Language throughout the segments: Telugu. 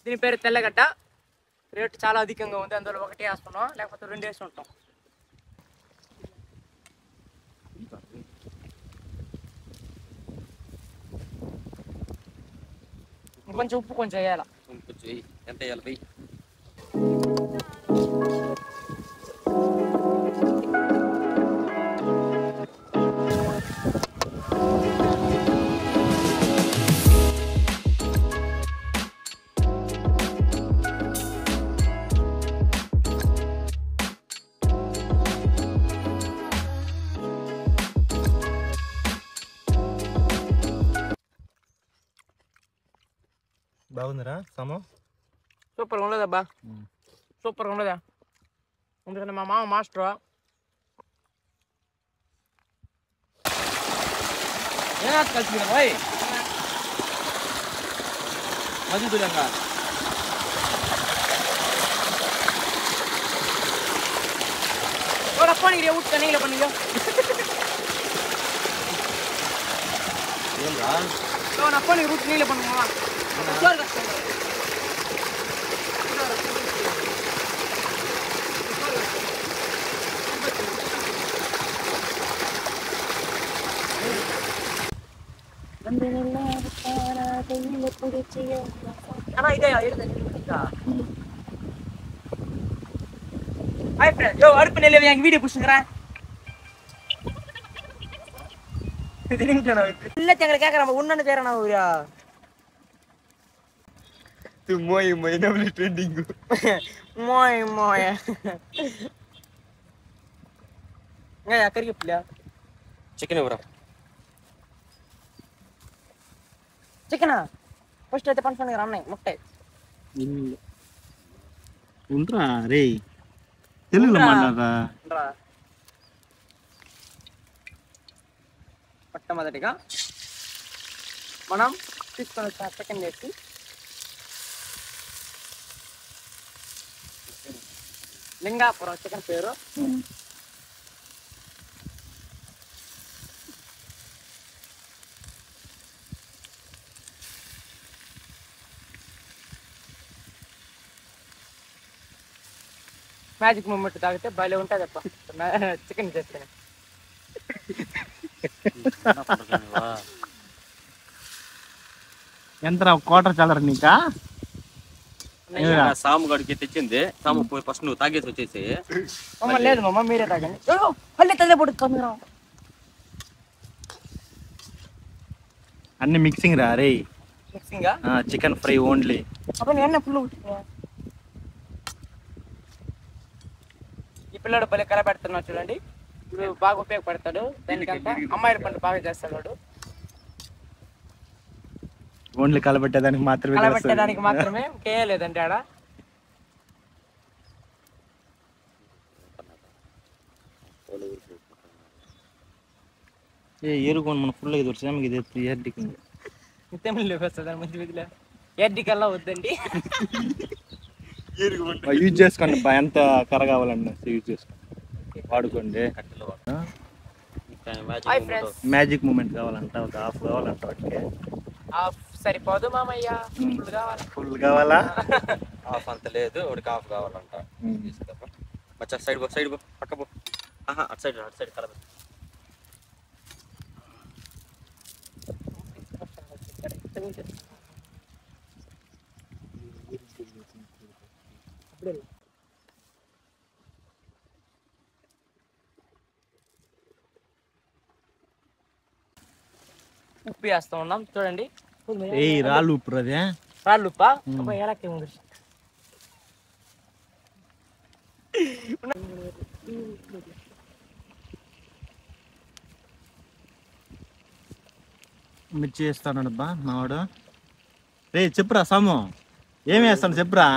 దీని పేరు తెల్లగడ్డ. రేటు చాలా అధికంగా ఉంది, అందులో ఒకటి వేస్తున్నాం, లేకపోతే 2 వేసి ఉంటాం. కొంచెం ఉప్పు కొంచెం వేయాలి. ఎంత వేయాలి? బాగుందిరా సమం? సూపర్గా ఉండదబ్బా, సూపర్గా ఉండదా. ఎందుకంటే మా మామ మాస్టర్ కలిసి పోయి మధు దూరంగా பண்ணிக்கிறியா வீட்டு நீங்களே பண்ணுங்க. நான் அப்பா நீங்க ரூட் நீங்களே பண்ணுமா? ஆனா இதே எடுத்தா ஹாய் ஃப்ரெண்ட் யோ அடுப்பு நெல்ல எங்க வீடியோ புடிச்சுங்கறேன் இல்ல தங்கல கேக்குறேன் உன்னன்னு தேறனா ஊரா tu moy moy na beli trending moy moy nggak ya kari pula chicken bro chicken ah first అయితే పని పని రామనే ముట్టే ఉండ్రా రే తెలుగులో మాట్లాడరా మొట్టమొదటిగా మనం తీసుకొని వచ్చే చికెన్ వేసి లింగాపురం చికెన్ పేరు మ్యాజిక్ మూమెంట్ తాగితే భలే ఉంటుంది అప్ప చికెన్ చేస్తే ఎంతరా క్వార్టర్ చాలరా నీకా సాము గడికి తెచ్చింది సాము పోయి ఫస్ట్ నువ్వు తాగేసి వచ్చేసి లేదు మమ్మ మీరే తాగండి మళ్ళీ తల్లి పడుతుంది అన్ని మిక్సింగ్ రా రే మిక్సింగా చికెన్ ఫ్రై ఓన్లీ అప్పుడు ఎన్న ఫుల్ ఈ పిల్లడు భలే కల పెడుతున్నాడు చూడండి ఇప్పుడు బాగా ఉపయోగపడతాడు దానికంతా అమ్మాయిల పనులు బాగా చేస్తాడు వాడు ఓన్లీ కలబెట్టేదానికి మాత్రమే కలబెట్టేదానికి మాత్రమే కేయలేదండి ఆడ ఏరుకోండి మన ఫుల్ ఇది వచ్చాము ఇది ఎర్డికి తమిళ వస్తుంది మంచి విధిలో ఎర్డికల్లా వద్దండి యూజ్ చేసుకోండి ఎంత కర్ర కావాలండి యూజ్ చేసుకోండి వాడుకోండి మ్యాజిక్ మూమెంట్ కావాలంట ఒక హాఫ్ కావాలంట వాటికి హాఫ్ సరిపోదు మామయ్య ఫుల్ కావాలా హాఫ్ అంత లేదు ఒకటి హాఫ్ కావాలంట మచ్చా సైడ్ పో సైడ్ పో పక్క పో అటు సైడ్ కలబ ఉప్పు వేస్తా ఉన్నాం చూడండి రాళ్ళు ఉప్పు అదే రాళ్ళు ఉప్పా ఎలాకే ఉంది మిర్చి వేస్తాడు అబ్బా మావాడు రే చెప్పురా సాము ఏమి వేస్తాను చెప్పురా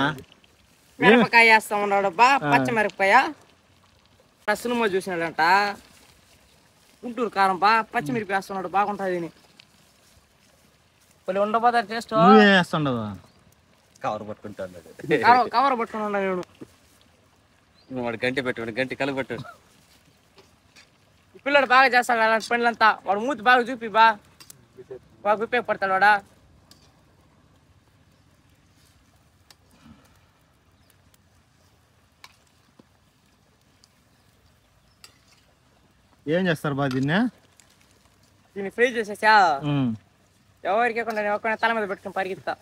మిరపకాయ వేస్తా ఉన్నాడు అబ్బా పచ్చిమిరపకాయ సినిమా చూసినాడంట గుంటూరు కారం బా పచ్చిమిరపకాయ వేస్తున్నాడు బాగుంటుంది దీని కొన్ని ఉండబోతారు టేస్ట్ నువ్వేం వేస్తుండవు కవర్ పట్టుకుంటాడు కవర్ పట్టుకుని ఉన్నా నేను వాడు గంటి పెట్టాడు గంటి కలగబెట్టు పిల్లడు బాగా చేస్తాడు అలాంటి పనులంతా వాడు మూతి బాగా చూపి బాగా ఉపయోగపడతాడు వాడా ఏం చేస్తారు బా దీన్ని? దీన్ని ఫ్రై చేసేసా ఎవరికి ఒక తల మీద పెట్టుకుని పరిగెత్తా.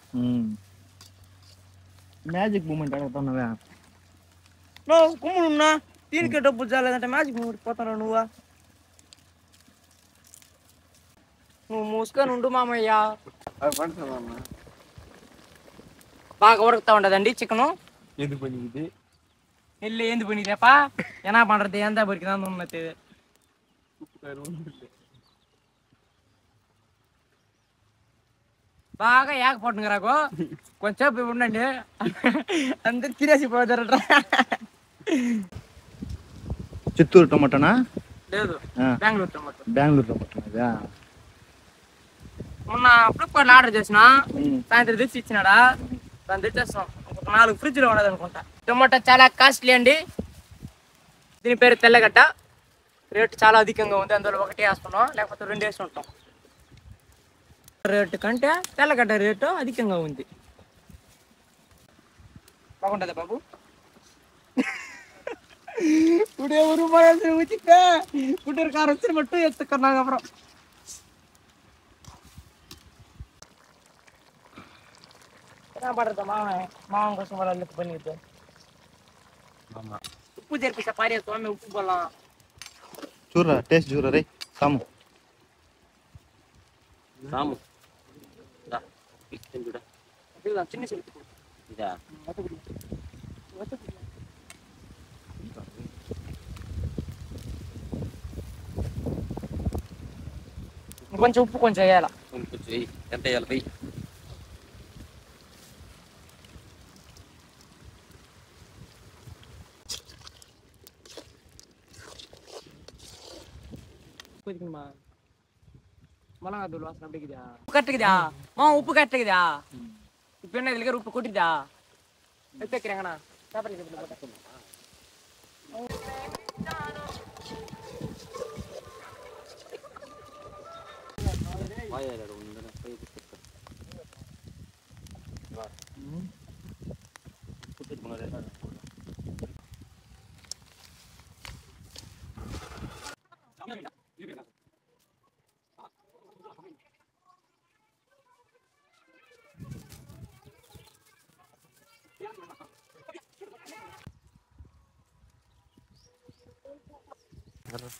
మ్యాజిక్ మూమెంట్ అడుగుతున్నావా? నువ్వు కుమ్ముడున్నా దీనికే డబ్బులు చాలేదంటే మ్యాజిక్ మూమెంట్ పోతాను నువ్వు మూసుకొని ఉండు మామయ్య. బాగా ఉడుకుతా ఉండదండి చికెను. ఎందుకు పని ಇಲ್ಲಿ ಎಂದು ಬಂದಿದ್ಯಪ್ಪ ಏನ ಮಾಡ್ರತಿ ಎಂತ ಬರ್ಕಿದ ಮತ್ತೆ బాగా యాకపోతుంది రాకు కొంచెం ఉండండి అంత తినేసిపోతారట. చిత్తూరు టమాటానా? లేదు బెంగళూరు టమాటో. బెంగళూరు టమాటా. మొన్న ఫ్లిప్కార్ట్ ఆర్డర్ చేసిన సాయంత్రం తెచ్చి ఇచ్చినాడా, దాన్ని తెచ్చేస్తాం. ఒక 4 ఫ్రిడ్జ్లో ఉండదు అనుకుంటా. టమాటా చాలా కాస్ట్లీ అండి. దీని పేరు తెల్లగడ్డ. రేటు చాలా అధికంగా ఉంది, అందులో 1 వేస్తున్నాం లేకపోతే 2 వేసి ఉంటాం. రేటు కంటే తెల్లగడ్డ రేటు అధికంగా ఉంది. బాగుంటుందా బాబు? ఇప్పుడు ఎవరు ఉచితే పుట్టిన కారు వచ్చిన మట్టు ఎత్తుకున్నాం. అప్పుడు పడతా మామ కోసం వాళ్ళు పని ఉప్పు జరిపిస్తా పారే స్వామి ఉప్పు బల్ల చూడరా టేస్ట్ చూడరా రే సాము సాము చిన్న ఇదా కొంచెం ఉప్పు కొంచెం వేయాల. కొంచెం ఎంత వేయాలి వెయ్యి? ಉಪ್ಪು ಕಟ್ಟಿದ್ಯಾ ಮಾವ? ಉಪ್ಪು ಕಟ್ಟಿದ್ಯಾ? ಉಪ್ಪು ಎಣ್ಣೆ ಉಪ್ಪು ಕೊಟ್ಟಿದ್ಯಾ? ಎತ್ತಕ್ಕಿರಿ ಅಂಗಣ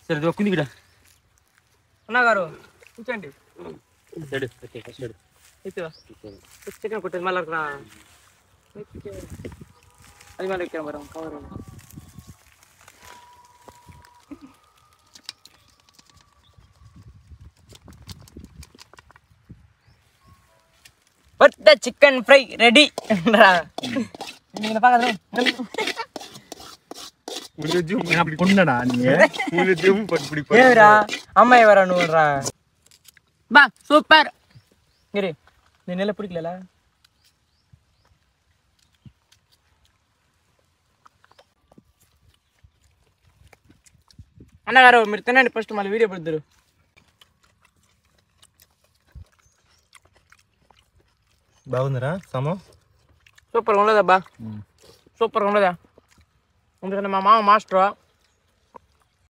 సరే దొక్కుంది ఇక్కడ అన్నగారు కూర్చోండి. చెడు చికెన్ కొట్టేది మళ్ళీ అది మళ్ళీ ఎక్కాం మరం cover the chicken fry ready. అమ్మాయి ఎవరా నువ్వు రా బా సూపర్ గిరి నేను ఎలా పిడికలేలా అన్నగారు మీరు తినండి ఫస్ట్ మళ్ళీ వీడియో పెడతారు. బాగుందిరా సాము? సూపర్గా ఉండదా బా? సూపర్గా ఉండదా? ఎందుకంటే మా మామ మాస్టర్